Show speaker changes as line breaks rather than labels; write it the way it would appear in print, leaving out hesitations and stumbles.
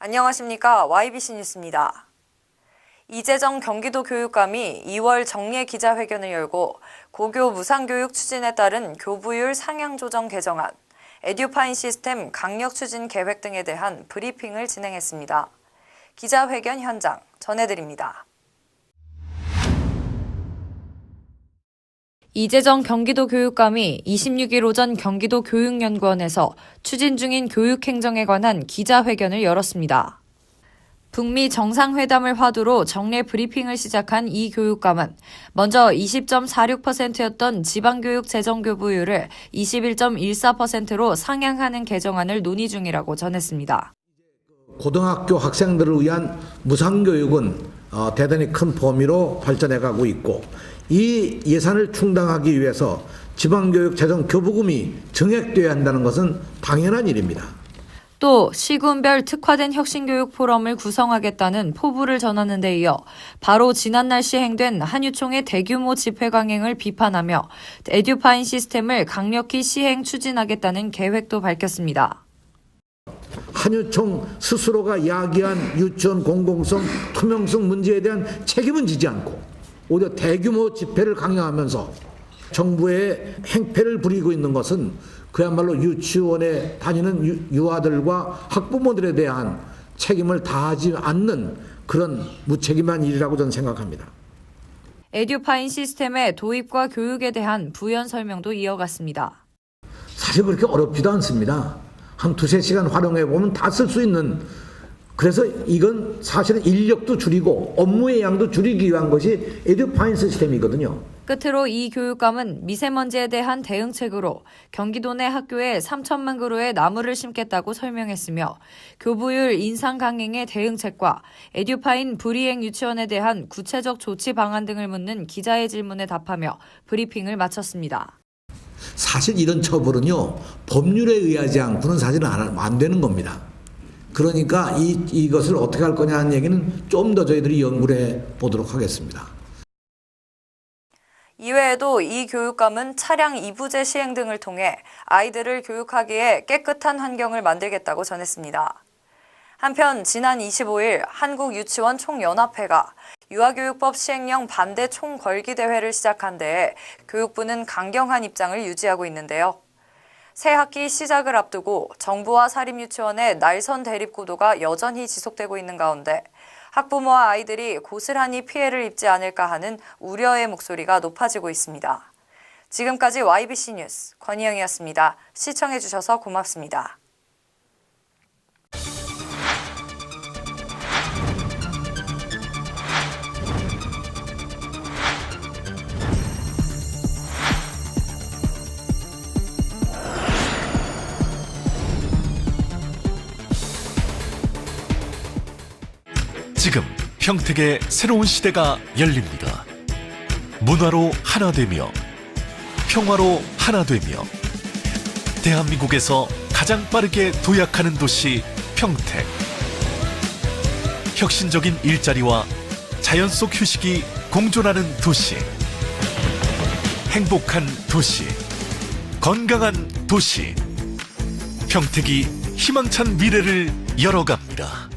안녕하십니까. YBC 뉴스입니다. 이재정 경기도 교육감이 2월 정례 기자회견을 열고 고교 무상교육 추진에 따른 교부율 상향 조정 개정안, 에듀파인 시스템 강력 추진 계획 등에 대한 브리핑을 진행했습니다. 기자회견 현장 전해드립니다. 이재정 경기도 교육감이 26일 오전 경기도 교육연구원에서 추진 중인 교육행정에 관한 기자회견을 열었습니다. 북미 정상회담을 화두로 정례 브리핑을 시작한 이 교육감은 먼저 20.46%였던 지방교육 재정교부율을 21.14%로 상향하는 개정안을 논의 중이라고 전했습니다.
고등학교 학생들을 위한 무상교육은 대단히 큰 범위로 발전해가고 있고, 이 예산을 충당하기 위해서 지방교육 재정 교부금이 증액돼야 한다는 것은 당연한 일입니다.
또 시군별 특화된 혁신교육 포럼을 구성하겠다는 포부를 전하는 데 이어 바로 지난날 시행된 한유총의 대규모 집회 강행을 비판하며 에듀파인 시스템을 강력히 시행 추진하겠다는 계획도 밝혔습니다.
한유총 스스로가 야기한 유치원 공공성, 투명성 문제에 대한 책임은 지지 않고 오히려 대규모 집회를 강행하면서 정부의 행패를 부리고 있는 것은 그야말로 유치원에 다니는 유아들과 학부모들에 대한 책임을 다하지 않는 그런 무책임한 일이라고 저는 생각합니다.
에듀파인 시스템의 도입과 교육에 대한 부연 설명도 이어갔습니다.
사실 그렇게 어렵지도 않습니다. 한 두세 시간 활용해 보면 다 쓸 수 있는, 그래서 이건 사실은 인력도 줄이고 업무의 양도 줄이기 위한 것이 에듀파인 시스템이거든요.
끝으로 이 교육감은 미세먼지에 대한 대응책으로 경기도 내 학교에 3천만 그루의 나무를 심겠다고 설명했으며 교부율 인상 강행의 대응책과 에듀파인 불이행 유치원에 대한 구체적 조치 방안 등을 묻는 기자의 질문에 답하며 브리핑을 마쳤습니다.
사실 이런 처벌은요, 법률에 의하지 않고는 사실은 안 되는 겁니다. 그러니까 이것을 어떻게 할 거냐 하는 얘기는 좀 더 저희들이 연구를 해보도록 하겠습니다.
이외에도 이 교육감은 차량 이부제 시행 등을 통해 아이들을 교육하기에 깨끗한 환경을 만들겠다고 전했습니다. 한편 지난 25일 한국유치원 총연합회가 유아교육법 시행령 반대 총궐기 대회를 시작한 데에 교육부는 강경한 입장을 유지하고 있는데요. 새 학기 시작을 앞두고 정부와 사립유치원의 날선 대립 구도가 여전히 지속되고 있는 가운데 학부모와 아이들이 고스란히 피해를 입지 않을까 하는 우려의 목소리가 높아지고 있습니다. 지금까지 YBC 뉴스 권희영이었습니다. 시청해주셔서 고맙습니다.
지금 평택의 새로운 시대가 열립니다. 문화로 하나 되며 평화로 하나 되며 대한민국에서 가장 빠르게 도약하는 도시 평택. 혁신적인 일자리와 자연 속 휴식이 공존하는 도시. 행복한 도시. 건강한 도시. 평택이 희망찬 미래를 열어갑니다.